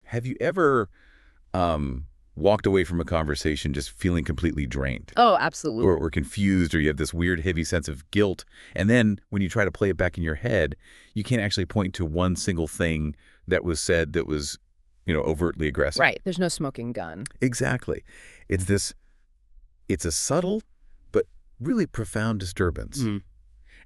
Have you ever walked away from a conversation just feeling completely drained Oh, absolutely. or confused, or you have this weird, heavy sense of guilt, and then when you try to play it back in your head, you can't actually point to one single thing that was said that was, overtly aggressive? Right. There's no smoking gun. Exactly. It's a subtle but really profound disturbance. Mm.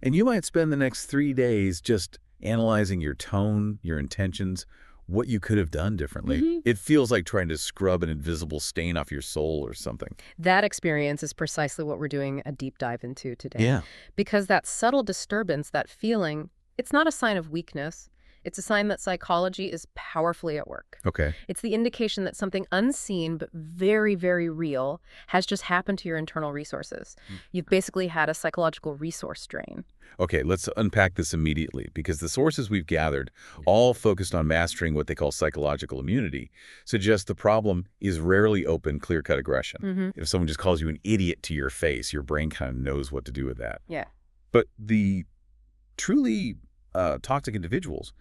And you might spend the next 3 days just analyzing your tone, your intentions, what you could have done differently. It feels like trying to scrub an invisible stain off your soul or something. That experience is precisely what we're doing a deep dive into today. Yeah. Because that subtle disturbance, that feeling, it's not a sign of weakness. It's a sign that psychology is powerfully at work. Okay. It's the indication that something unseen but very, very real has just happened to your internal resources. You've basically had a psychological resource drain. Okay, let's unpack this immediately, because the sources we've gathered, all focused on mastering what they call psychological immunity, suggest the problem is rarely open, clear-cut aggression. If someone just calls you an idiot to your face, your brain kind of knows what to do with that. Yeah. But the truly toxic individuals,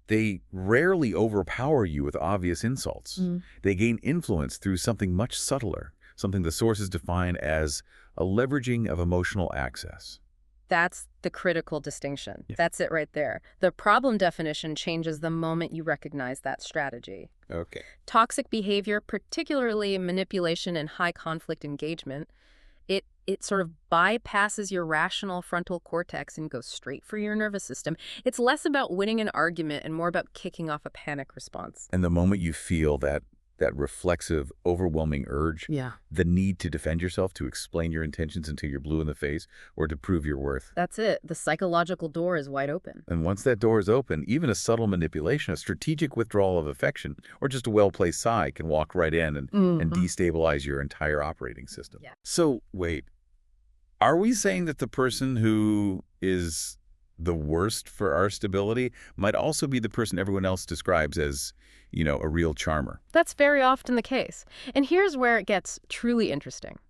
they rarely overpower you with obvious insults. They gain influence through something much subtler, something the sources define as a leveraging of emotional access. That's the critical distinction. Yeah. That's it right there. The problem definition changes the moment you recognize that strategy. Okay. Toxic behavior, particularly manipulation and high conflict engagement, it sort of bypasses your rational frontal cortex and goes straight for your nervous system. It's less about winning an argument and more about kicking off a panic response. And the moment you feel that reflexive, overwhelming urge, Yeah. the need to defend yourself, to explain your intentions until you're blue in the face, or to prove your worth. That's it. The psychological door is wide open. And once that door is open, even a subtle manipulation, a strategic withdrawal of affection, or just a well-placed sigh can walk right in and destabilize your entire operating system. Yeah. So, wait, are we saying that the person who is the worst for our stability might also be the person everyone else describes as, a real charmer? That's very often the case. And here's where it gets truly interesting.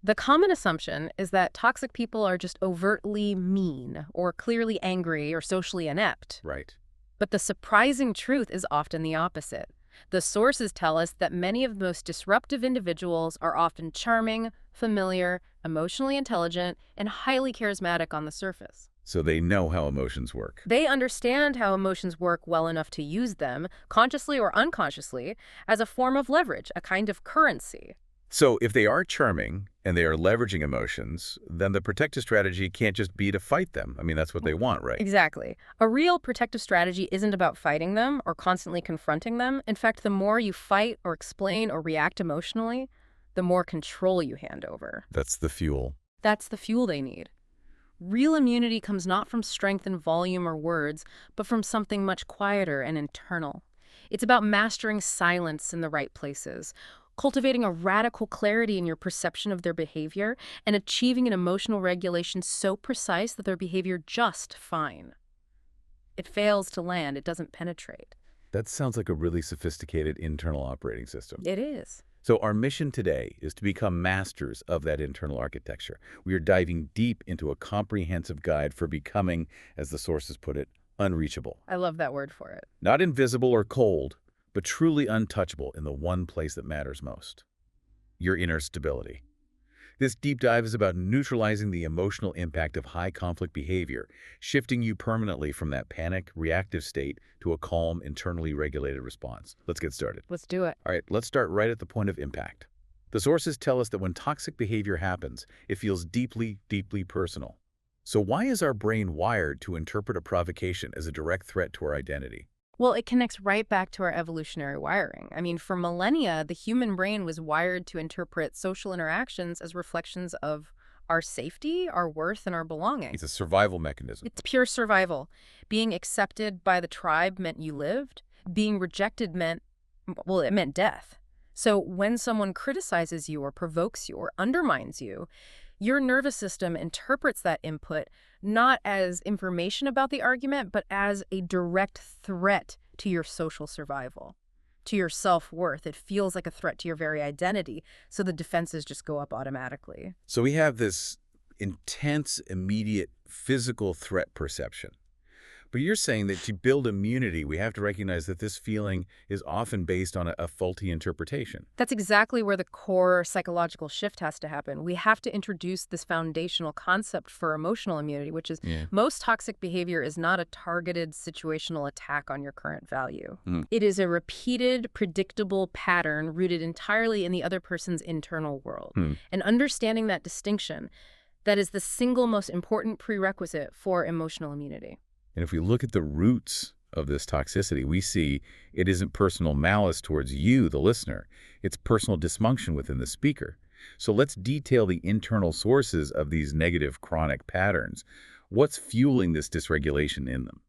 The common assumption is that toxic people are just overtly mean or clearly angry or socially inept. Right. But the surprising truth is often the opposite. The sources tell us that many of the most disruptive individuals are often charming, familiar, emotionally intelligent, and highly charismatic on the surface. So they know how emotions work. They understand how emotions work well enough to use them, consciously or unconsciously, as a form of leverage, a kind of currency. So if they are charming and they are leveraging emotions, then the protective strategy can't just be to fight them. I mean, that's what they want, right? Exactly. A real protective strategy isn't about fighting them or constantly confronting them. In fact, the more you fight or explain or react emotionally, the more control you hand over. That's the fuel. That's the fuel they need. Real immunity comes not from strength and volume or words, but from something much quieter and internal. It's about mastering silence in the right places, cultivating a radical clarity in your perception of their behavior, and achieving an emotional regulation so precise that their behavior just fine. It fails to land, it doesn't penetrate. That sounds like a really sophisticated internal operating system. It is. So our mission today is to become masters of that internal architecture. We are diving deep into a comprehensive guide for becoming, as the sources put it, unreachable. I love that word for it. Not invisible or cold, but truly untouchable in the one place that matters most: your inner stability. This deep dive is about neutralizing the emotional impact of high conflict behavior, shifting you permanently from that panic, reactive state to a calm, internally regulated response. Let's get started. Let's do it. All right, let's start right at the point of impact. The sources tell us that when toxic behavior happens, it feels deeply, deeply personal. So why is our brain wired to interpret a provocation as a direct threat to our identity? Well, it connects right back to our evolutionary wiring. I mean, for millennia, the human brain was wired to interpret social interactions as reflections of our safety, our worth, and our belonging. It's a survival mechanism. It's pure survival. Being accepted by the tribe meant you lived. Being rejected meant, well, it meant death. So when someone criticizes you or provokes you or undermines you, your nervous system interprets that input not as information about the argument, but as a direct threat to your social survival, to your self-worth. It feels like a threat to your very identity, so the defenses just go up automatically. So we have this intense, immediate physical threat perception. But you're saying that to build immunity, we have to recognize that this feeling is often based on a faulty interpretation. That's exactly where the core psychological shift has to happen. We have to introduce this foundational concept for emotional immunity, which is Yeah. most toxic behavior is not a targeted situational attack on your current value. Mm. It is a repeated, predictable pattern rooted entirely in the other person's internal world. And understanding that distinction, that is the single most important prerequisite for emotional immunity. And if we look at the roots of this toxicity, we see it isn't personal malice towards you, the listener. It's personal dysfunction within the speaker. So let's detail the internal sources of these negative chronic patterns. What's fueling this dysregulation in them?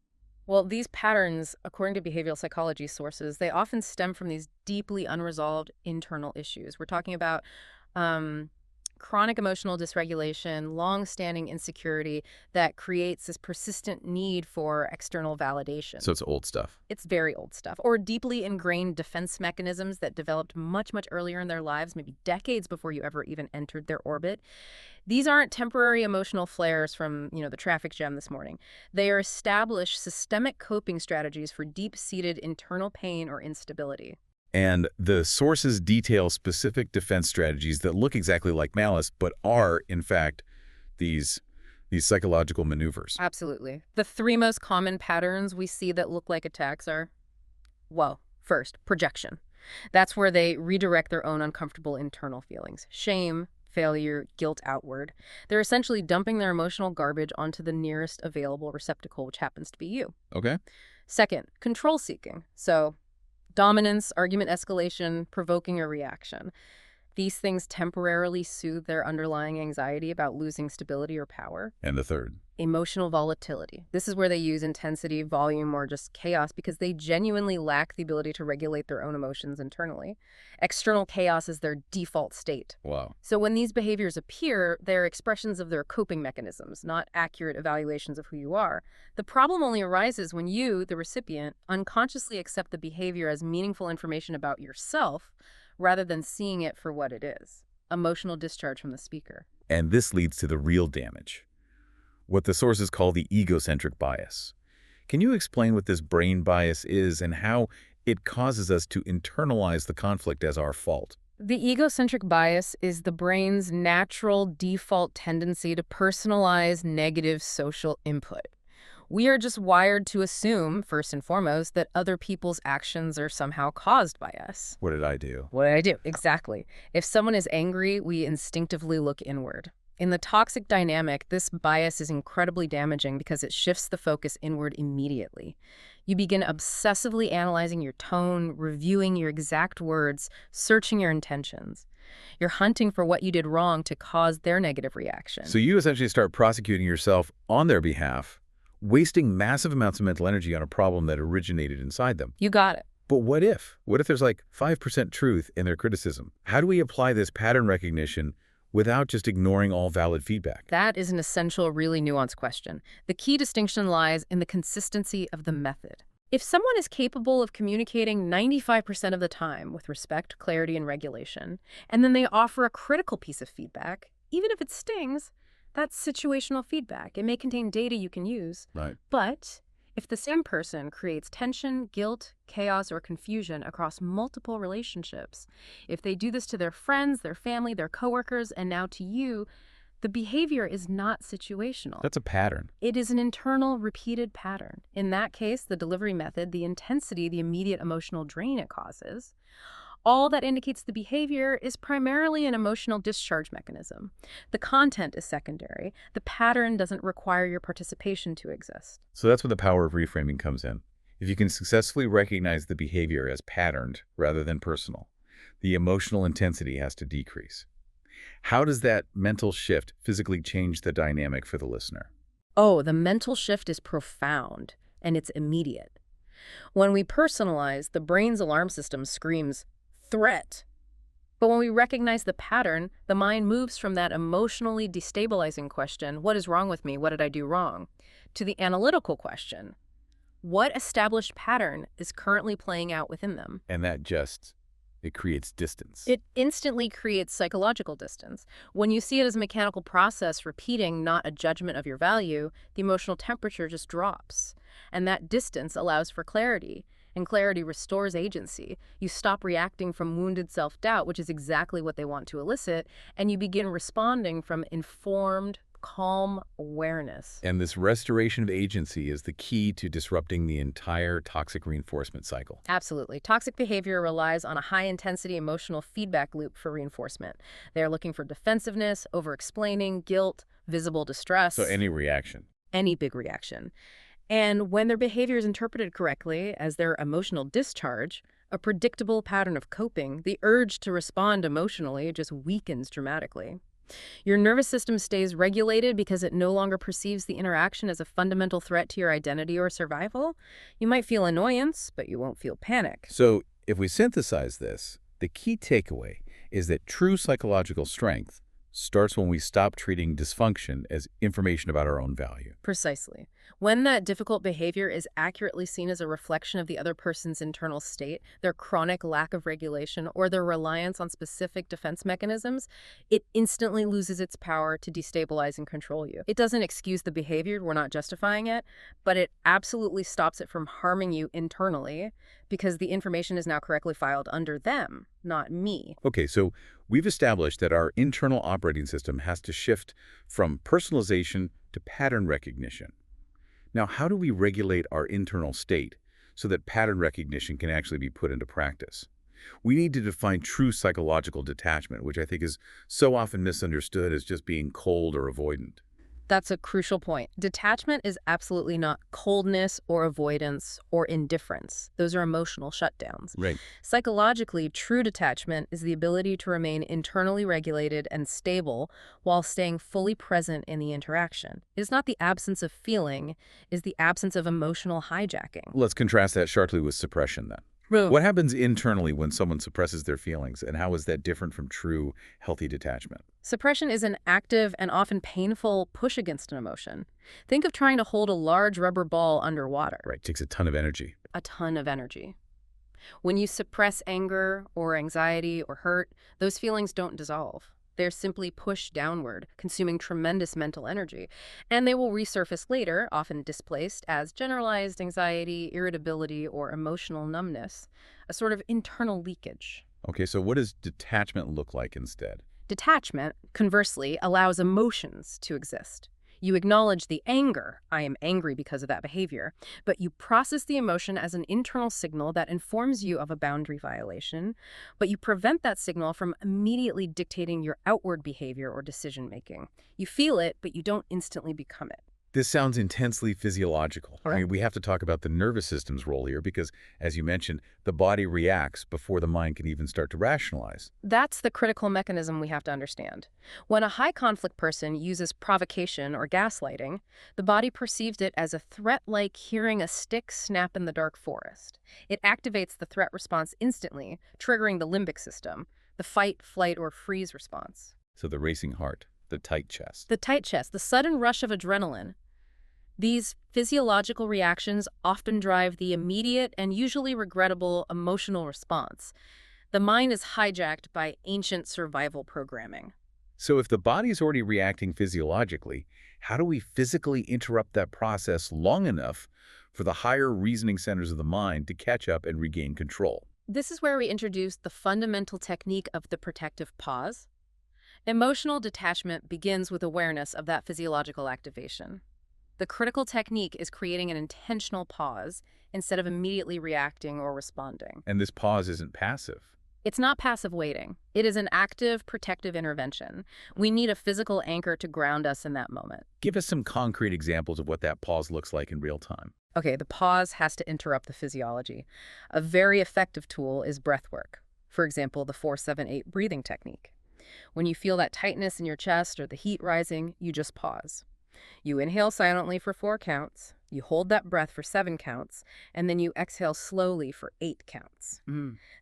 Well, these patterns, according to behavioral psychology sources, they often stem from these deeply unresolved internal issues. We're talking about chronic emotional dysregulation, long-standing insecurity that creates this persistent need for external validation. So it's old stuff. It's very old stuff. Or deeply ingrained defense mechanisms that developed much, much earlier in their lives, maybe decades before you ever even entered their orbit. These aren't temporary emotional flares from, the traffic jam this morning. They are established systemic coping strategies for deep-seated internal pain or instability. And the sources detail specific defense strategies that look exactly like malice, but are, in fact, these psychological maneuvers. Absolutely. The three most common patterns we see that look like attacks are, first, projection. That's where they redirect their own uncomfortable internal feelings. Shame, failure, guilt outward. They're essentially dumping their emotional garbage onto the nearest available receptacle, which happens to be you. Okay. Second, control seeking. So, dominance, argument escalation, provoking a reaction. These things temporarily soothe their underlying anxiety about losing stability or power. And the third. Emotional volatility. This is where they use intensity, volume, or just chaos because they genuinely lack the ability to regulate their own emotions internally. External chaos is their default state. Wow. So when these behaviors appear, they're expressions of their coping mechanisms, not accurate evaluations of who you are. The problem only arises when you, the recipient, unconsciously accept the behavior as meaningful information about yourself rather than seeing it for what it is. Emotional discharge from the speaker. And this leads to the real damage, what the sources call the egocentric bias. Can you explain what this brain bias is and how it causes us to internalize the conflict as our fault? The egocentric bias is the brain's natural default tendency to personalize negative social input. We are just wired to assume, first and foremost, that other people's actions are somehow caused by us. What did I do? What did I do? Exactly. If someone is angry, we instinctively look inward. In the toxic dynamic, this bias is incredibly damaging because it shifts the focus inward immediately. You begin obsessively analyzing your tone, reviewing your exact words, searching your intentions. You're hunting for what you did wrong to cause their negative reaction. So you essentially start prosecuting yourself on their behalf, wasting massive amounts of mental energy on a problem that originated inside them. You got it. But what if? What if there's like 5% truth in their criticism? How do we apply this pattern recognition without just ignoring all valid feedback? That is an essential, really nuanced question. The key distinction lies in the consistency of the method. If someone is capable of communicating 95% of the time with respect, clarity, and regulation, and then they offer a critical piece of feedback, even if it stings, that's situational feedback. It may contain data you can use. Right. But if the same person creates tension, guilt, chaos, or confusion across multiple relationships, if they do this to their friends, their family, their coworkers, and now to you, the behavior is not situational. That's a pattern. It is an internal, repeated pattern. In that case, the delivery method, the intensity, the immediate emotional drain it causes, all that indicates the behavior is primarily an emotional discharge mechanism. The content is secondary. The pattern doesn't require your participation to exist. So that's where the power of reframing comes in. If you can successfully recognize the behavior as patterned rather than personal, the emotional intensity has to decrease. How does that mental shift physically change the dynamic for the listener? Oh, the mental shift is profound, and it's immediate. When we personalize, the brain's alarm system screams, threat. But when we recognize the pattern, the mind moves from that emotionally destabilizing question, what is wrong with me? What did I do wrong? To the analytical question, what established pattern is currently playing out within them? And that just It creates distance. It instantly creates psychological distance. When you see it as a mechanical process repeating, not a judgment of your value, the emotional temperature just drops. And that distance allows for clarity. And clarity restores agency. You stop reacting from wounded self-doubt, which is exactly what they want to elicit, and you begin responding from informed, calm awareness. And this restoration of agency is the key to disrupting the entire toxic reinforcement cycle. Absolutely. Toxic behavior relies on a high-intensity emotional feedback loop for reinforcement. They're looking for defensiveness, over-explaining, guilt, visible distress. So any reaction. Any big reaction. And when their behavior is interpreted correctly as their emotional discharge, a predictable pattern of coping, the urge to respond emotionally just weakens dramatically. Your nervous system stays regulated because it no longer perceives the interaction as a fundamental threat to your identity or survival. You might feel annoyance, but you won't feel panic. So if we synthesize this, the key takeaway is that true psychological strength starts when we stop treating dysfunction as information about our own value. Precisely. When that difficult behavior is accurately seen as a reflection of the other person's internal state, their chronic lack of regulation, or their reliance on specific defense mechanisms, it instantly loses its power to destabilize and control you. It doesn't excuse the behavior, we're not justifying it, but it absolutely stops it from harming you internally because the information is now correctly filed under them, not me. Okay, so we've established that our internal operating system has to shift from personalization to pattern recognition. Now, how do we regulate our internal state so that pattern recognition can actually be put into practice? We need to define true psychological detachment, which I think is so often misunderstood as just being cold or avoidant. That's a crucial point. Detachment is absolutely not coldness or avoidance or indifference. Those are emotional shutdowns. Right. Psychologically, true detachment is the ability to remain internally regulated and stable while staying fully present in the interaction. It is not the absence of feeling, it is the absence of emotional hijacking. Let's contrast that sharply with suppression then. What happens internally when someone suppresses their feelings, and how is that different from true, healthy detachment? Suppression is an active and often painful push against an emotion. Think of trying to hold a large rubber ball underwater. Right, takes a ton of energy. A ton of energy. When you suppress anger or anxiety or hurt, those feelings don't dissolve. They're simply pushed downward, consuming tremendous mental energy. And they will resurface later, often displaced, as generalized anxiety, irritability, or emotional numbness, a sort of internal leakage. Okay, so what does detachment look like instead? Detachment, conversely, allows emotions to exist. You acknowledge the anger, I am angry because of that behavior, but you process the emotion as an internal signal that informs you of a boundary violation, but you prevent that signal from immediately dictating your outward behavior or decision-making. You feel it, but you don't instantly become it. This sounds intensely physiological. Correct. I mean, we have to talk about the nervous system's role here because, as you mentioned, the body reacts before the mind can even start to rationalize. That's the critical mechanism we have to understand. When a high-conflict person uses provocation or gaslighting, the body perceives it as a threat like hearing a stick snap in the dark forest. It activates the threat response instantly, triggering the limbic system, the fight, flight, or freeze response. So the racing heart, the tight chest. The tight chest, the sudden rush of adrenaline. These physiological reactions often drive the immediate and usually regrettable emotional response. The mind is hijacked by ancient survival programming. So if the body's already reacting physiologically, how do we physically interrupt that process long enough for the higher reasoning centers of the mind to catch up and regain control? This is where we introduce the fundamental technique of the protective pause. Emotional detachment begins with awareness of that physiological activation. The critical technique is creating an intentional pause instead of immediately reacting or responding. And this pause isn't passive. It's not passive waiting. It is an active, protective intervention. We need a physical anchor to ground us in that moment. Give us some concrete examples of what that pause looks like in real time. Okay, the pause has to interrupt the physiology. A very effective tool is breath work. For example, the 4-7-8 breathing technique. When you feel that tightness in your chest or the heat rising, you just pause. You inhale silently for 4 counts, you hold that breath for 7 counts, and then you exhale slowly for 8 counts.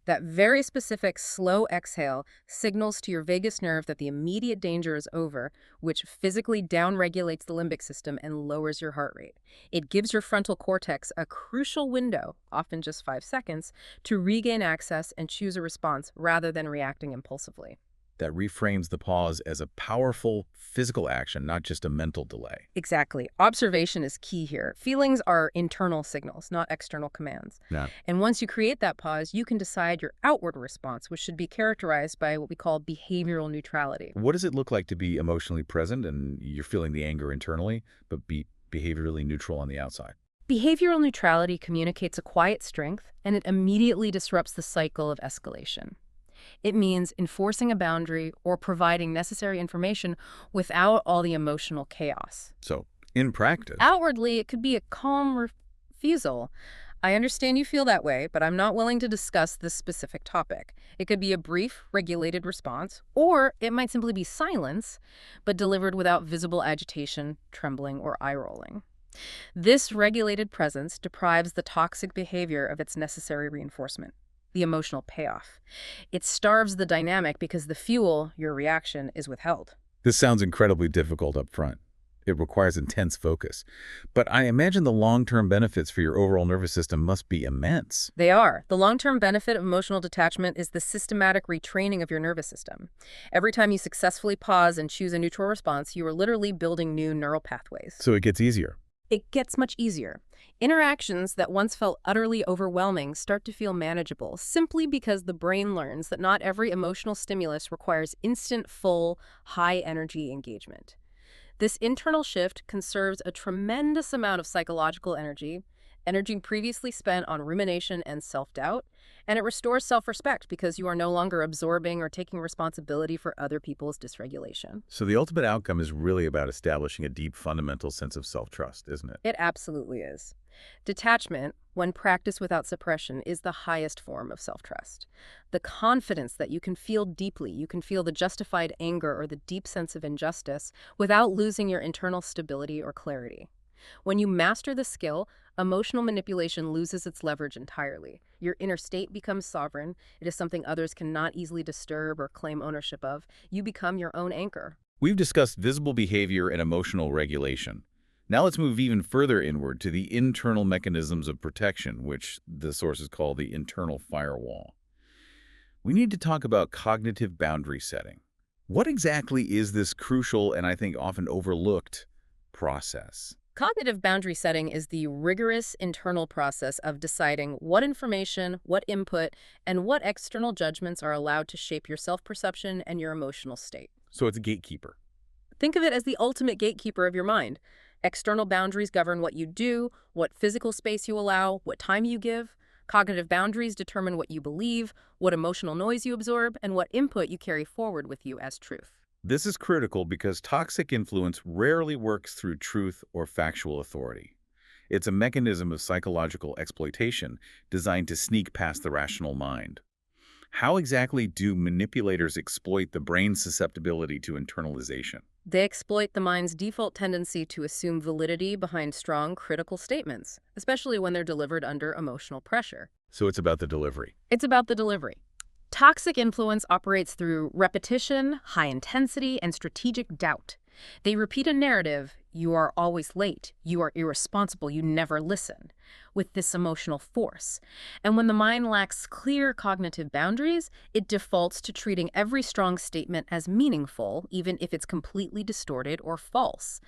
That very specific slow exhale signals to your vagus nerve that the immediate danger is over, which physically downregulates the limbic system and lowers your heart rate. It gives your frontal cortex a crucial window, often just 5 seconds, to regain access and choose a response rather than reacting impulsively. That reframes the pause as a powerful physical action, not just a mental delay. Exactly. Observation is key here. Feelings are internal signals, not external commands. Yeah. And once you create that pause, you can decide your outward response, which should be characterized by what we call behavioral neutrality. What does it look like to be emotionally present and you're feeling the anger internally, but be behaviorally neutral on the outside? Behavioral neutrality communicates a quiet strength, and it immediately disrupts the cycle of escalation. It means enforcing a boundary or providing necessary information without all the emotional chaos. So, in practice, Outwardly, it could be a calm refusal. I understand you feel that way, but I'm not willing to discuss this specific topic. It could be a brief, regulated response, or it might simply be silence, but delivered without visible agitation, trembling, or eye-rolling. This regulated presence deprives the toxic behavior of its necessary reinforcement, the emotional payoff. It starves the dynamic because the fuel, your reaction, is withheld. this sounds incredibly difficult up front. It requires intense focus. But I imagine the long-term benefits for your overall nervous system must be immense. They are. The long-term benefit of emotional detachment is the systematic retraining of your nervous system. Every time you successfully pause and choose a neutral response, you are literally building new neural pathways. So it gets easier. It gets much easier. Interactions that once felt utterly overwhelming start to feel manageable simply because the brain learns that not every emotional stimulus requires instant, full, high-energy engagement. This internal shift conserves a tremendous amount of psychological energy previously spent on rumination and self-doubt, and it restores self-respect because you are no longer absorbing or taking responsibility for other people's dysregulation. So the ultimate outcome is really about establishing a deep fundamental sense of self-trust, isn't it? It absolutely is. Detachment, when practiced without suppression, is the highest form of self-trust. The confidence that you can feel deeply, you can feel the justified anger or the deep sense of injustice without losing your internal stability or clarity. When you master the skill, emotional manipulation loses its leverage entirely. Your inner state becomes sovereign. It is something others cannot easily disturb or claim ownership of. You become your own anchor. We've discussed visible behavior and emotional regulation. Now let's move even further inward to the internal mechanisms of protection, which the sources call the internal firewall. We need to talk about cognitive boundary setting. What exactly is this crucial and I think often overlooked process? Cognitive boundary setting is the rigorous internal process of deciding what information, what input, and what external judgments are allowed to shape your self-perception and your emotional state. So it's a gatekeeper. Think of it as the ultimate gatekeeper of your mind. External boundaries govern what you do, what physical space you allow, what time you give. Cognitive boundaries determine what you believe, what emotional noise you absorb, and what input you carry forward with you as truth. This is critical because toxic influence rarely works through truth or factual authority. It's a mechanism of psychological exploitation designed to sneak past the rational mind. How exactly do manipulators exploit the brain's susceptibility to internalization? They exploit the mind's default tendency to assume validity behind strong, critical statements, especially when they're delivered under emotional pressure. So it's about the delivery. It's about the delivery. Toxic influence operates through repetition, high intensity, and strategic doubt. They repeat a narrative, you are always late, you are irresponsible, you never listen, with this emotional force. And when the mind lacks clear cognitive boundaries, it defaults to treating every strong statement as meaningful, even if it's completely distorted or false.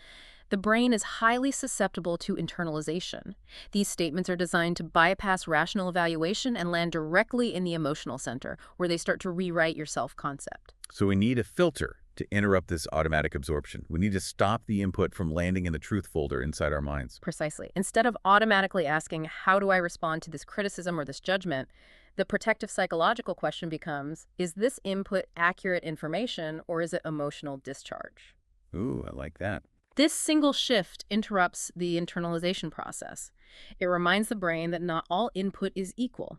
The brain is highly susceptible to internalization. These statements are designed to bypass rational evaluation and land directly in the emotional center, where they start to rewrite your self-concept. So we need a filter to interrupt this automatic absorption. We need to stop the input from landing in the truth folder inside our minds. Precisely. Instead of automatically asking, how do I respond to this criticism or this judgment, the protective psychological question becomes, is this input accurate information or is it emotional discharge? Ooh, I like that. This single shift interrupts the internalization process. It reminds the brain that not all input is equal.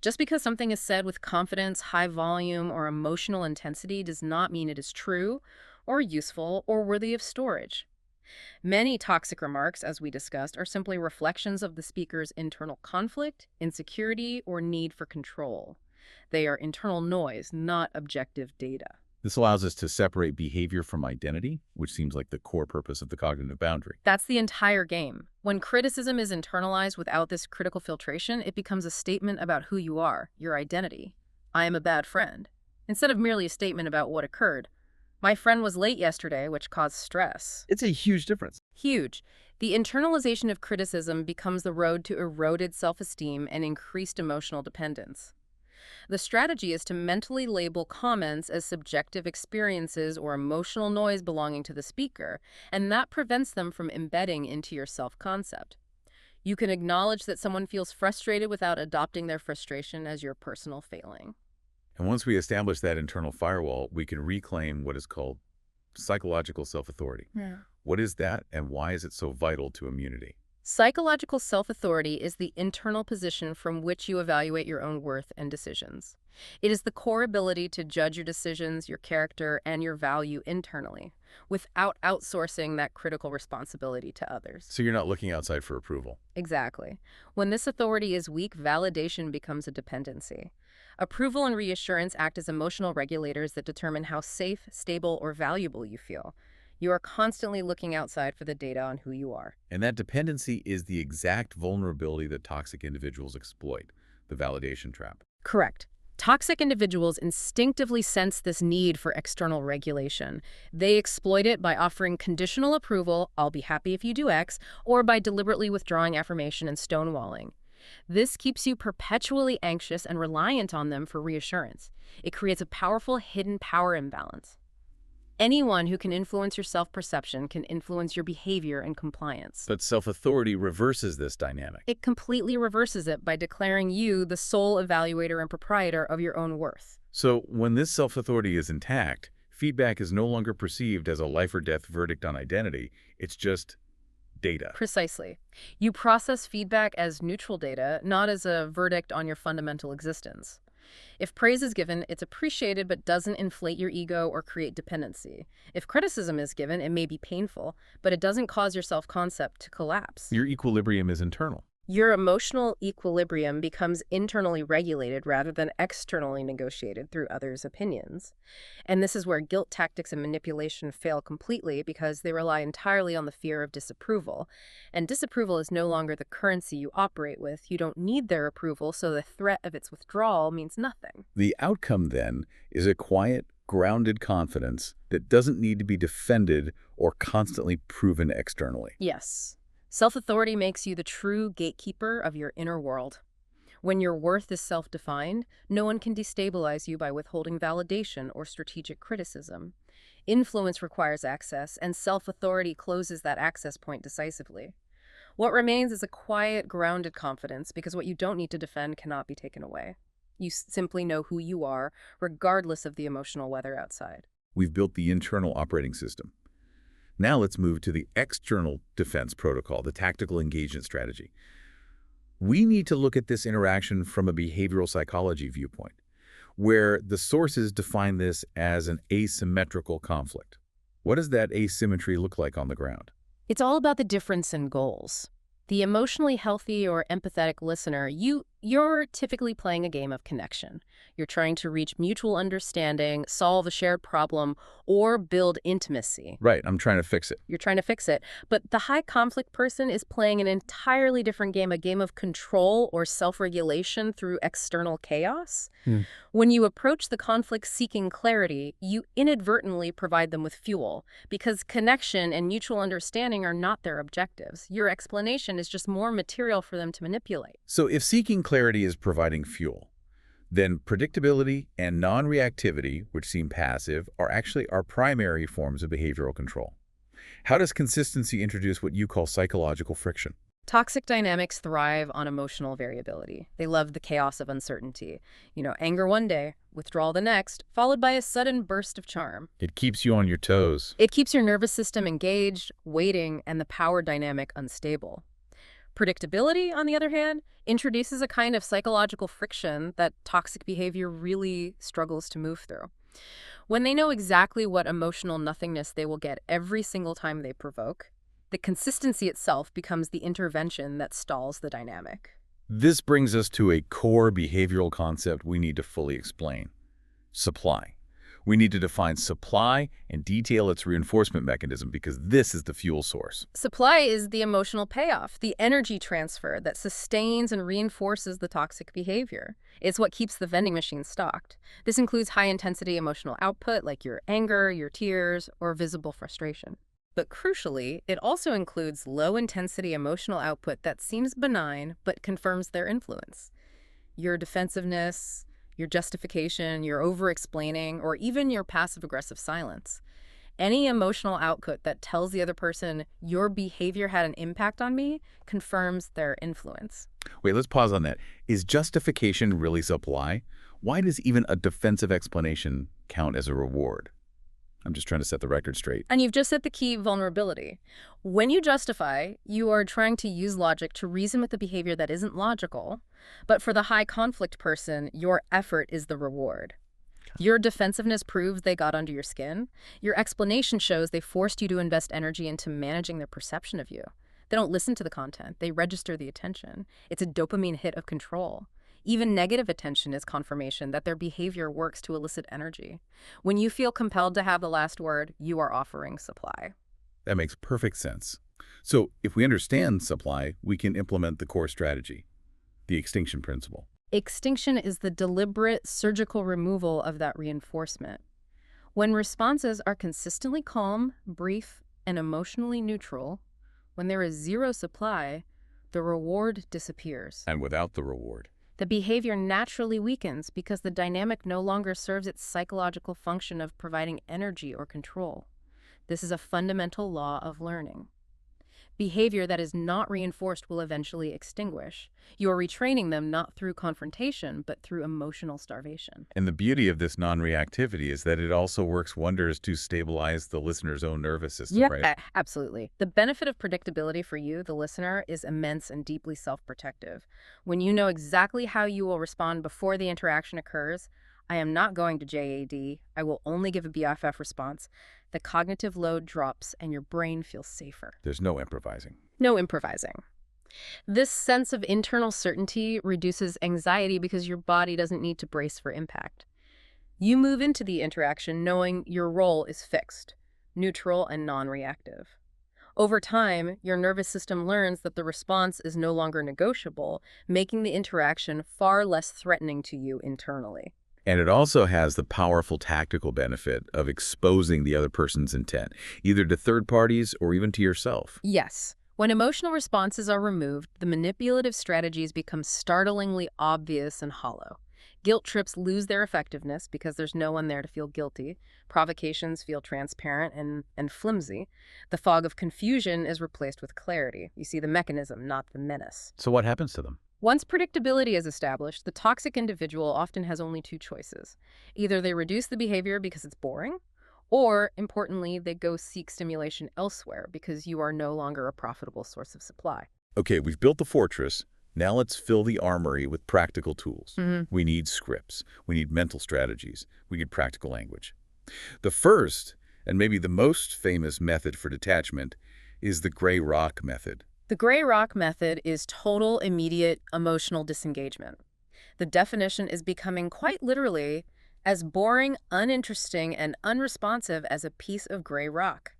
Just because something is said with confidence, high volume, or emotional intensity does not mean it is true, or useful, or worthy of storage. Many toxic remarks, as we discussed, are simply reflections of the speaker's internal conflict, insecurity, or need for control. They are internal noise, not objective data. This allows us to separate behavior from identity, which seems like the core purpose of the cognitive boundary. That's the entire game. When criticism is internalized without this critical filtration, it becomes a statement about who you are, your identity. I am a bad friend. Instead of merely a statement about what occurred. My friend was late yesterday, which caused stress. It's a huge difference. Huge. The internalization of criticism becomes the road to eroded self-esteem and increased emotional dependence. The strategy is to mentally label comments as subjective experiences or emotional noise belonging to the speaker, and that prevents them from embedding into your self-concept. You can acknowledge that someone feels frustrated without adopting their frustration as your personal failing. And once we establish that internal firewall, we can reclaim what is called psychological self-authority. Yeah. What is that, and why is it so vital to immunity? Psychological self-authority is the internal position from which you evaluate your own worth and decisions. It is the core ability to judge your decisions, your character, and your value internally, without outsourcing that critical responsibility to others. So you're not looking outside for approval. Exactly. When this authority is weak, validation becomes a dependency. Approval and reassurance act as emotional regulators that determine how safe, stable, or valuable you feel. You are constantly looking outside for the data on who you are. And that dependency is the exact vulnerability that toxic individuals exploit, the validation trap. Correct. Toxic individuals instinctively sense this need for external regulation. They exploit it by offering conditional approval, I'll be happy if you do X, or by deliberately withdrawing affirmation and stonewalling. This keeps you perpetually anxious and reliant on them for reassurance. It creates a powerful hidden power imbalance. Anyone who can influence your self-perception can influence your behavior and compliance. But self-authority reverses this dynamic. It completely reverses it by declaring you the sole evaluator and proprietor of your own worth. So when this self-authority is intact, feedback is no longer perceived as a life or death verdict on identity. It's just data. Precisely. You process feedback as neutral data, not as a verdict on your fundamental existence. If praise is given, it's appreciated but doesn't inflate your ego or create dependency. If criticism is given, it may be painful, but it doesn't cause your self-concept to collapse. Your equilibrium is internal. Your emotional equilibrium becomes internally regulated rather than externally negotiated through others' opinions. And this is where guilt tactics and manipulation fail completely because they rely entirely on the fear of disapproval. And disapproval is no longer the currency you operate with. You don't need their approval, so the threat of its withdrawal means nothing. The outcome, then, is a quiet, grounded confidence that doesn't need to be defended or constantly proven externally. Yes. Self-authority makes you the true gatekeeper of your inner world. When your worth is self-defined, no one can destabilize you by withholding validation or strategic criticism. Influence requires access, and self-authority closes that access point decisively. What remains is a quiet, grounded confidence because what you don't need to defend cannot be taken away. You simply know who you are, regardless of the emotional weather outside. We've built the internal operating system. Now let's move to the external defense protocol, the tactical engagement strategy. We need to look at this interaction from a behavioral psychology viewpoint, where the sources define this as an asymmetrical conflict. What does that asymmetry look like on the ground? It's all about the difference in goals. The emotionally healthy or empathetic listener, you're typically playing a game of connection. You're trying to reach mutual understanding, solve a shared problem, or build intimacy. Right, I'm trying to fix it. You're trying to fix it. But the high conflict person is playing an entirely different game, a game of control or self-regulation through external chaos. When you approach the conflict seeking clarity, you inadvertently provide them with fuel, because connection and mutual understanding are not their objectives. Your explanation is just more material for them to manipulate. So if seeking clarity is providing fuel, then predictability and non-reactivity, which seem passive, are actually our primary forms of behavioral control. How does consistency introduce what you call psychological friction? Toxic dynamics thrive on emotional variability. They love the chaos of uncertainty. Anger one day, withdrawal the next, followed by a sudden burst of charm. It keeps you on your toes. It keeps your nervous system engaged, waiting, and the power dynamic unstable. Predictability, on the other hand, introduces a kind of psychological friction that toxic behavior really struggles to move through. When they know exactly what emotional nothingness they will get every single time they provoke, The consistency itself becomes the intervention that stalls the dynamic. This brings us to a core behavioral concept we need to fully explain: supply. We need to define supply and detail its reinforcement mechanism, because this is the fuel source. Supply is the emotional payoff, the energy transfer that sustains and reinforces the toxic behavior. It's what keeps the vending machine stocked. This includes high-intensity emotional output like your anger, your tears, or visible frustration. But crucially, it also includes low-intensity emotional output that seems benign but confirms their influence. Your defensiveness, your justification, your over-explaining, or even your passive-aggressive silence. Any emotional output that tells the other person your behavior had an impact on me confirms their influence. Wait, let's pause on that. Is justification really supply? Why does even a defensive explanation count as a reward? I'm just trying to set the record straight. And you've just hit the key: vulnerability. When you justify, you are trying to use logic to reason with the behavior that isn't logical, but for the high conflict person, your effort is the reward. Your defensiveness proves they got under your skin. Your explanation shows they forced you to invest energy into managing their perception of you. They don't listen to the content, they register the attention. It's a dopamine hit of control. Even negative attention is confirmation that their behavior works to elicit energy. When you feel compelled to have the last word, you are offering supply. That makes perfect sense. So if we understand supply, we can implement the core strategy, the extinction principle. Extinction is the deliberate surgical removal of that reinforcement. When responses are consistently calm, brief, and emotionally neutral, when there is zero supply, the reward disappears. And without the reward, The behavior naturally weakens because the dynamic no longer serves its psychological function of providing energy or control. This is a fundamental law of learning. Behavior that is not reinforced will eventually extinguish. You are retraining them not through confrontation, but through emotional starvation. and the beauty of this non-reactivity is that it also works wonders to stabilize the listener's own nervous system, right? Absolutely. The benefit of predictability for you, the listener, is immense and deeply self-protective. When you know exactly how you will respond before the interaction occurs, I am not going to JAD, I will only give a BFF response, the cognitive load drops and your brain feels safer. There's no improvising. No improvising. This sense of internal certainty reduces anxiety because your body doesn't need to brace for impact. You move into the interaction knowing your role is fixed, neutral, and non-reactive. Over time, your nervous system learns that the response is no longer negotiable, making the interaction far less threatening to you internally. And it also has the powerful tactical benefit of exposing the other person's intent, either to third parties or even to yourself. Yes. When emotional responses are removed, the manipulative strategies become startlingly obvious and hollow. Guilt trips lose their effectiveness because there's no one there to feel guilty. Provocations feel transparent and flimsy. The fog of confusion is replaced with clarity. You see the mechanism, not the menace. So what happens to them? Once predictability is established, the toxic individual often has only two choices. Either they reduce the behavior because it's boring, or, importantly, they go seek stimulation elsewhere because you are no longer a profitable source of supply. Okay, we've built the fortress. Now let's fill the armory with practical tools. We need scripts. We need mental strategies. We need practical language. The first, and maybe the most famous method for detachment, is the gray rock method. The gray rock method is total, immediate, emotional disengagement. The definition is becoming quite literally as boring, uninteresting, and unresponsive as a piece of gray rock.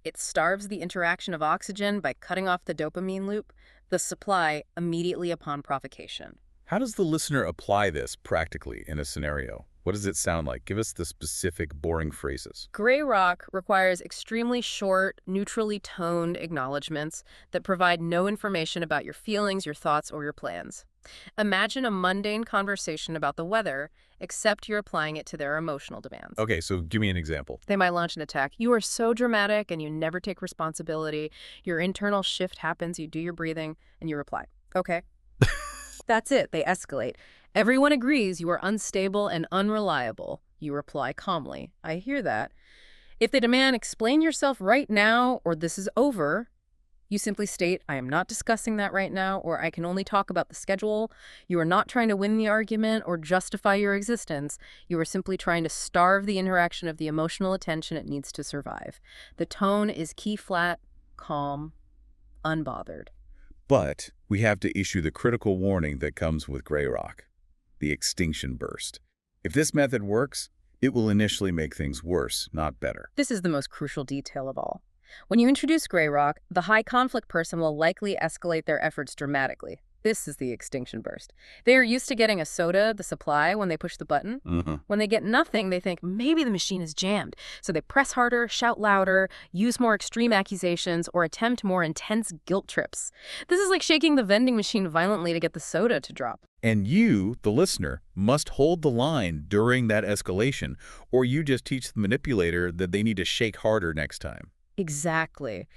It starves the interaction of oxygen by cutting off the dopamine loop, the supply, immediately upon provocation. How does the listener apply this practically in a scenario? What does it sound like? Give us the specific, boring phrases. Gray rock requires extremely short, neutrally toned acknowledgments that provide no information about your feelings, your thoughts, or your plans. Imagine a mundane conversation about the weather, except you're applying it to their emotional demands. Okay, so give me an example. They might launch an attack. You are so dramatic and you never take responsibility. Your internal shift happens, you do your breathing, and you reply, okay. That's it. They escalate. Everyone agrees you are unstable and unreliable. You reply calmly, I hear that. If they demand, explain yourself right now or this is over, you simply state, I am not discussing that right now, or I can only talk about the schedule. You are not trying to win the argument or justify your existence. You are simply trying to starve the interaction of the emotional attention it needs to survive. The tone is key flat, calm, unbothered. But we have to issue the critical warning that comes with gray rock, the extinction burst. If this method works, it will initially make things worse, not better. This is the most crucial detail of all. When you introduce gray rock, the high conflict person will likely escalate their efforts dramatically. This is the extinction burst. They are used to getting a soda, the supply, when they push the button. When they get nothing, they think, maybe the machine is jammed. So they press harder, shout louder, use more extreme accusations, or attempt more intense guilt trips. This is like shaking the vending machine violently to get the soda to drop. And you, the listener, must hold the line during that escalation, or you just teach the manipulator that they need to shake harder next time. Exactly.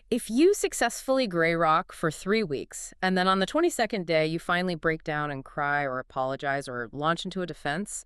If you successfully gray rock for 3 weeks, and then on the 22nd day you finally break down and cry or apologize or launch into a defense,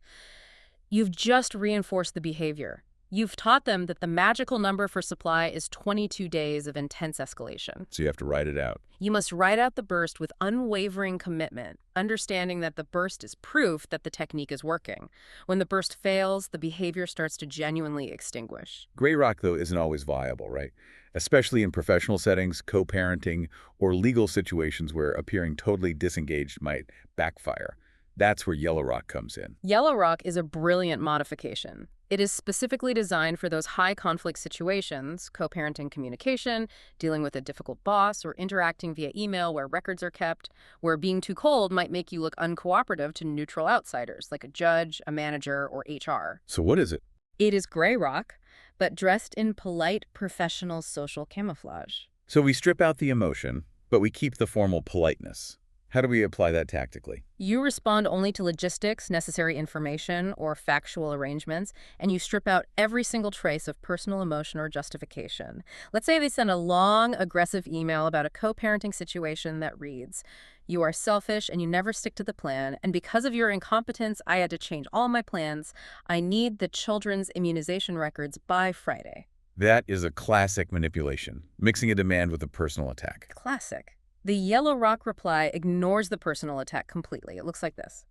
you've just reinforced the behavior. You've taught them that the magical number for supply is 22 days of intense escalation. So you have to write it out. You must ride out the burst with unwavering commitment, understanding that the burst is proof that the technique is working. When the burst fails, the behavior starts to genuinely extinguish. Gray rock, though, isn't always viable, right? Especially in professional settings, co-parenting, or legal situations where appearing totally disengaged might backfire. That's where yellow rock comes in. Yellow rock is a brilliant modification. It is specifically designed for those high-conflict situations, co-parenting communication, dealing with a difficult boss, or interacting via email where records are kept, where being too cold might make you look uncooperative to neutral outsiders, like a judge, a manager, or HR. So what is it? It is gray rock, but dressed in polite, professional social camouflage. So we strip out the emotion, but we keep the formal politeness. How do we apply that tactically? You respond only to logistics, necessary information, or factual arrangements, and you strip out every single trace of personal emotion or justification. Let's say they send a long, aggressive email about a co-parenting situation that reads, "You are selfish and you never stick to the plan, and because of your incompetence, I had to change all my plans. I need the children's immunization records by Friday." That is a classic manipulation, mixing a demand with a personal attack. Classic. The yellow rock reply ignores the personal attack completely. It looks like this.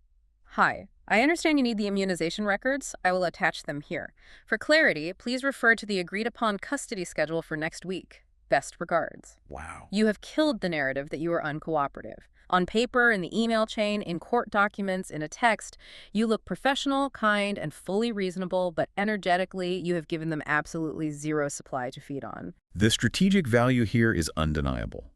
"Hi, I understand you need the immunization records. I will attach them here. For clarity, please refer to the agreed-upon custody schedule for next week. Best regards." Wow. You have killed the narrative that you are uncooperative. On paper, in the email chain, in court documents, in a text, you look professional, kind, and fully reasonable, but energetically, you have given them absolutely zero supply to feed on. The strategic value here is undeniable.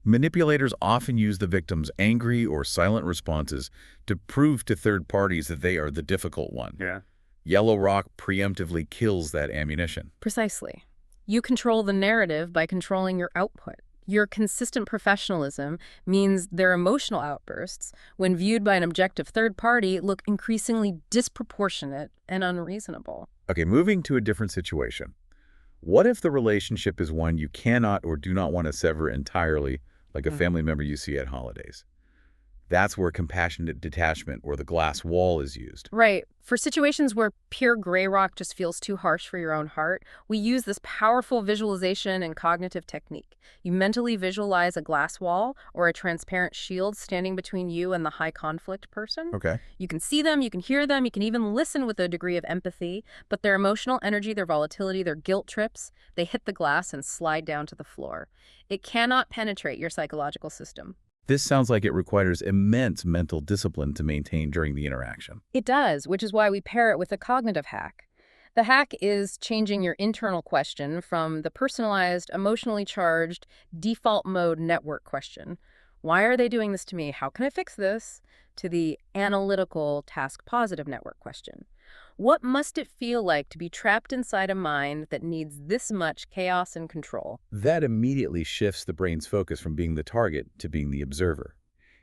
Manipulators often use the victim's angry or silent responses to prove to third parties that they are the difficult one. Yeah. Yellow rock preemptively kills that ammunition. Precisely. You control the narrative by controlling your output. Your consistent professionalism means their emotional outbursts, when viewed by an objective third party, look increasingly disproportionate and unreasonable. Okay, moving to a different situation. What if the relationship is one you cannot or do not want to sever entirely, like a family member you see at holidays? That's where compassionate detachment or the glass wall is used. Right. For situations where pure gray rock just feels too harsh for your own heart, we use this powerful visualization and cognitive technique. You mentally visualize a glass wall or a transparent shield standing between you and the high conflict person. Okay. You can see them, you can hear them, you can even listen with a degree of empathy, but their emotional energy, their volatility, their guilt trips, they hit the glass and slide down to the floor. It cannot penetrate your psychological system. This sounds like it requires immense mental discipline to maintain during the interaction. It does, which is why we pair it with a cognitive hack. The hack is changing your internal question from the personalized, emotionally charged, default mode network question, "Why are they doing this to me? How can I fix this?" to the analytical, task-positive network question. "What must it feel like to be trapped inside a mind that needs this much chaos and control?" That immediately shifts the brain's focus from being the target to being the observer.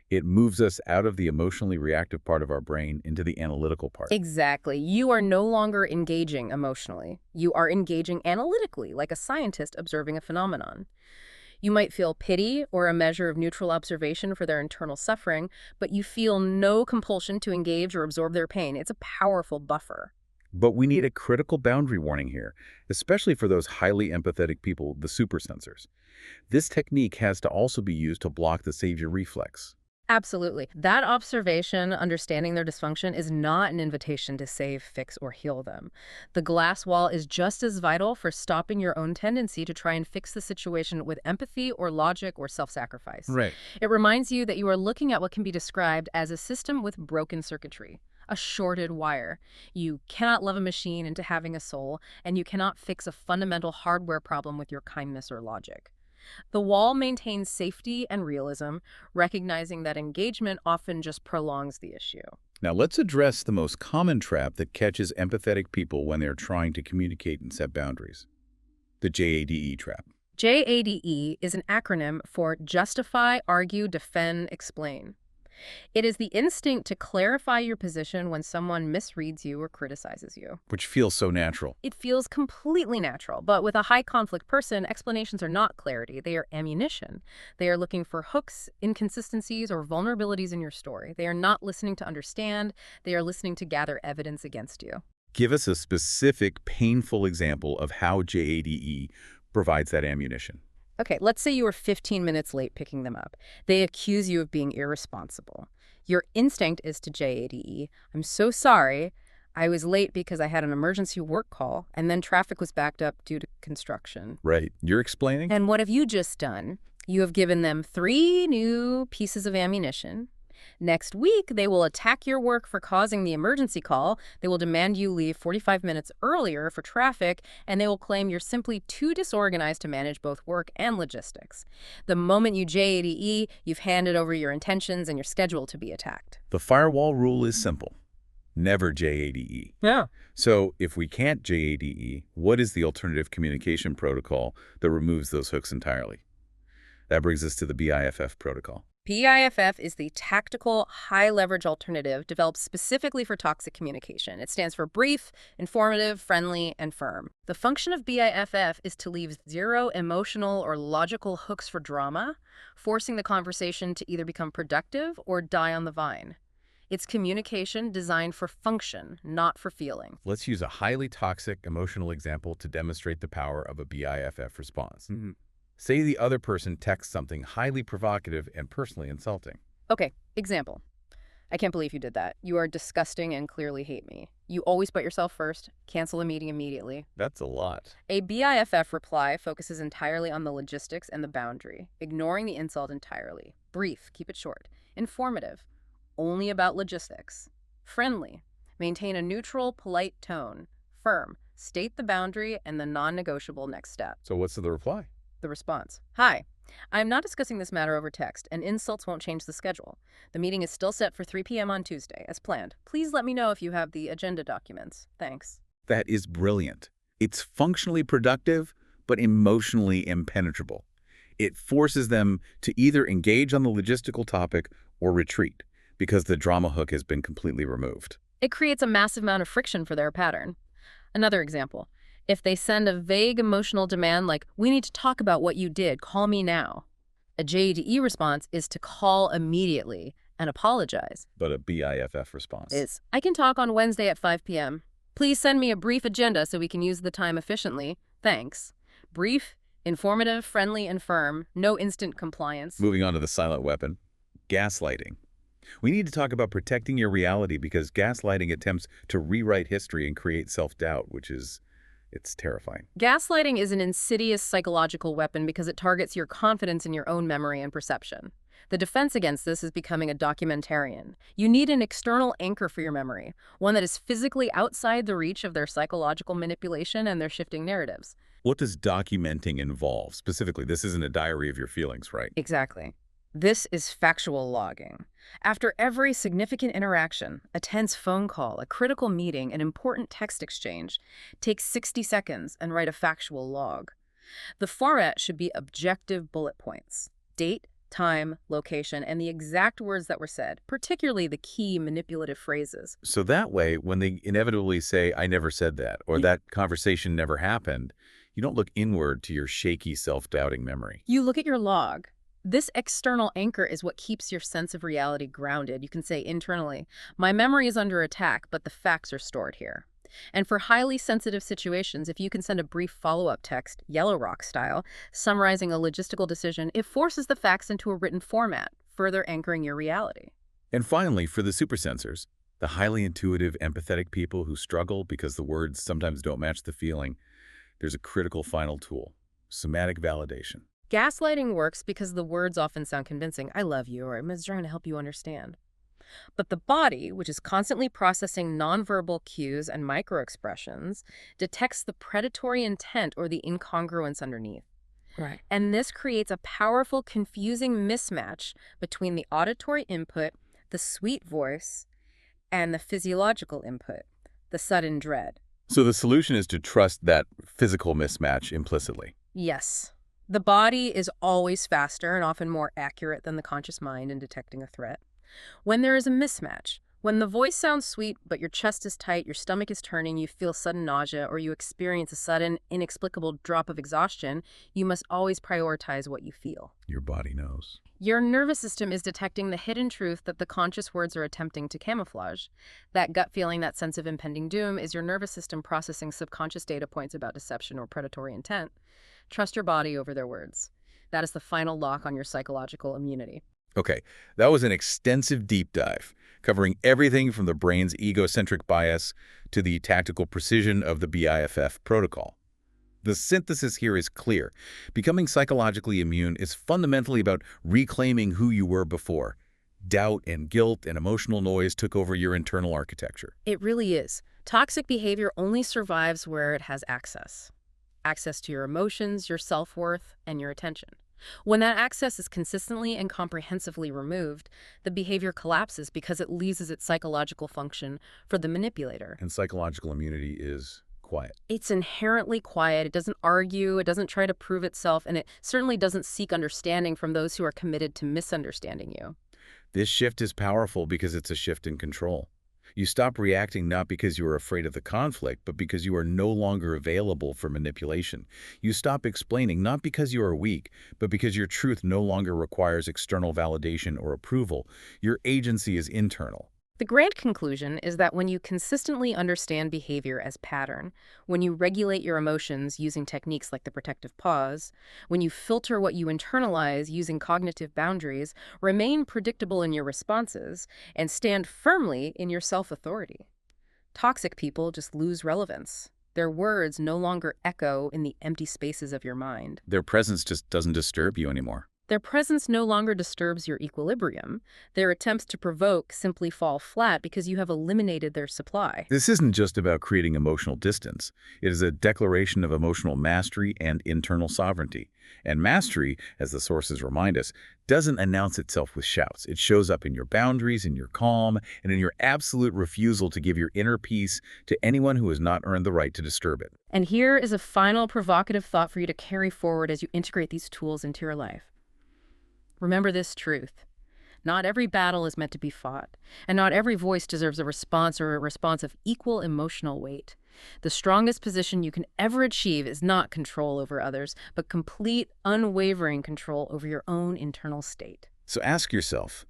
It moves us out of the emotionally reactive part of our brain into the analytical part. Exactly. You are no longer engaging emotionally. You are engaging analytically, like a scientist observing a phenomenon. You might feel pity or a measure of neutral observation for their internal suffering, but you feel no compulsion to engage or absorb their pain. It's a powerful buffer. But we need a critical boundary warning here, especially for those highly empathetic people, the supersensors. This technique has to also be used to block the savior reflex. Absolutely. That observation, understanding their dysfunction, is not an invitation to save, fix, or heal them. The glass wall is just as vital for stopping your own tendency to try and fix the situation with empathy or logic or self-sacrifice. Right. It reminds you that you are looking at what can be described as a system with broken circuitry, a shorted wire. You cannot love a machine into having a soul, and you cannot fix a fundamental hardware problem with your kindness or logic. The wall maintains safety and realism, recognizing that engagement often just prolongs the issue. Now let's address the most common trap that catches empathetic people when they're trying to communicate and set boundaries. The JADE trap. JADE is an acronym for Justify, Argue, Defend, Explain. It is the instinct to clarify your position when someone misreads you or criticizes you. Which feels so natural. It feels completely natural, but with a high conflict person, explanations are not clarity. They are ammunition. They are looking for hooks, inconsistencies, or vulnerabilities in your story. They are not listening to understand. They are listening to gather evidence against you. Give us a specific, painful example of how JADE provides that ammunition. Okay, let's say you were 15 minutes late picking them up. They accuse you of being irresponsible. Your instinct is to JADE, I'm so sorry. I was late because I had an emergency work call, and then traffic was backed up due to construction. Right. You're explaining? And what have you just done? You have given them 3 new pieces of ammunition. Next week, they will attack your work for causing the emergency call. They will demand you leave 45 minutes earlier for traffic, and they will claim you're simply too disorganized to manage both work and logistics. The moment you JADE, you've handed over your intentions and your schedule to be attacked. The firewall rule is simple. Never JADE. Yeah. So if we can't JADE, what is the alternative communication protocol that removes those hooks entirely? That brings us to the BIFF protocol. BIFF is the tactical, high-leverage alternative developed specifically for toxic communication. It stands for brief, informative, friendly, and firm. The function of BIFF is to leave 0 emotional or logical hooks for drama, forcing the conversation to either become productive or die on the vine. It's communication designed for function, not for feeling. Let's use a highly toxic emotional example to demonstrate the power of a BIFF response. Say the other person texts something highly provocative and personally insulting. Okay, example. I can't believe you did that. You are disgusting and clearly hate me. You always put yourself first. Cancel a meeting immediately. That's a lot. A BIFF reply focuses entirely on the logistics and the boundary, ignoring the insult entirely. Brief, keep it short. Informative, only about logistics. Friendly, maintain a neutral, polite tone. Firm, state the boundary and the non-negotiable next step. So what's the reply? The response. Hi, I am not discussing this matter over text, and insults won't change the schedule. The meeting is still set for 3 p.m. on Tuesday, as planned. Please let me know if you have the agenda documents. Thanks. That is brilliant. It's functionally productive, but emotionally impenetrable. It forces them to either engage on the logistical topic or retreat, because the drama hook has been completely removed. It creates a massive amount of friction for their pattern. Another example. If they send a vague emotional demand like, we need to talk about what you did, call me now. A JDE response is to call immediately and apologize. But a BIFF response Is, I can talk on Wednesday at 5 p.m. Please send me a brief agenda so we can use the time efficiently. Thanks. Brief, informative, friendly, and firm. No instant compliance. Moving on to the silent weapon, gaslighting. We need to talk about protecting your reality because gaslighting attempts to rewrite history and create self-doubt, it's terrifying. Gaslighting is an insidious psychological weapon because it targets your confidence in your own memory and perception. The defense against this is becoming a documentarian. You need an external anchor for your memory, one that is physically outside the reach of their psychological manipulation and their shifting narratives. What does documenting involve? Specifically, this isn't a diary of your feelings, right? Exactly. This is factual logging. After every significant interaction, a tense phone call, a critical meeting, an important text exchange, take 60 seconds and write a factual log. The format should be objective bullet points. Date, time, location, and the exact words that were said, particularly the key manipulative phrases. So that way, when they inevitably say, I never said that, or that conversation never happened, you don't look inward to your shaky, self-doubting memory. You look at your log. This external anchor is what keeps your sense of reality grounded. You can say internally, my memory is under attack, but the facts are stored here. And for highly sensitive situations, if you can send a brief follow-up text, Yellow Rock style, summarizing a logistical decision, it forces the facts into a written format, further anchoring your reality. And finally, for the supersensors, the highly intuitive, empathetic people who struggle because the words sometimes don't match the feeling, there's a critical final tool: somatic validation. Gaslighting works because the words often sound convincing. I love you, or I'm just trying to help you understand. But the body, which is constantly processing nonverbal cues and microexpressions, detects the predatory intent or the incongruence underneath. Right. And this creates a powerful, confusing mismatch between the auditory input, the sweet voice, and the physiological input, the sudden dread. So the solution is to trust that physical mismatch implicitly. Yes, the body is always faster and often more accurate than the conscious mind in detecting a threat. When there is a mismatch, when the voice sounds sweet but your chest is tight, your stomach is turning, you feel sudden nausea, or you experience a sudden, inexplicable drop of exhaustion, you must always prioritize what you feel. Your body knows. Your nervous system is detecting the hidden truth that the conscious words are attempting to camouflage. That gut feeling, that sense of impending doom, is your nervous system processing subconscious data points about deception or predatory intent. Trust your body over their words. That is the final lock on your psychological immunity. Okay, that was an extensive deep dive, covering everything from the brain's egocentric bias to the tactical precision of the BIFF protocol. The synthesis here is clear. Becoming psychologically immune is fundamentally about reclaiming who you were before. Doubt and guilt and emotional noise took over your internal architecture. It really is. Toxic behavior only survives where it has access. Access to your emotions, your self-worth, and your attention. When that access is consistently and comprehensively removed, the behavior collapses because it loses its psychological function for the manipulator. And psychological immunity is quiet. It's inherently quiet. It doesn't argue. It doesn't try to prove itself. And it certainly doesn't seek understanding from those who are committed to misunderstanding you. This shift is powerful because it's a shift in control. You stop reacting not because you are afraid of the conflict, but because you are no longer available for manipulation. You stop explaining not because you are weak, but because your truth no longer requires external validation or approval. Your agency is internal. The grand conclusion is that when you consistently understand behavior as pattern, when you regulate your emotions using techniques like the protective pause, when you filter what you internalize using cognitive boundaries, remain predictable in your responses, and stand firmly in your self-authority, toxic people just lose relevance. Their words no longer echo in the empty spaces of your mind. Their presence just doesn't disturb you anymore. Their presence no longer disturbs your equilibrium. Their attempts to provoke simply fall flat because you have eliminated their supply. This isn't just about creating emotional distance. It is a declaration of emotional mastery and internal sovereignty. And mastery, as the sources remind us, doesn't announce itself with shouts. It shows up in your boundaries, in your calm, and in your absolute refusal to give your inner peace to anyone who has not earned the right to disturb it. And here is a final provocative thought for you to carry forward as you integrate these tools into your life. Remember this truth. Not every battle is meant to be fought, and not every voice deserves a response or a response of equal emotional weight. The strongest position you can ever achieve is not control over others, but complete, unwavering control over your own internal state. So ask yourself,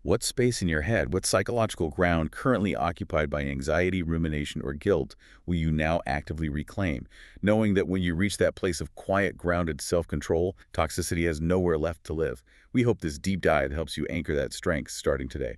what space in your head, what psychological ground currently occupied by anxiety, rumination, or guilt will you now actively reclaim, knowing that when you reach that place of quiet, grounded self-control, toxicity has nowhere left to live? We hope this deep dive helps you anchor that strength starting today.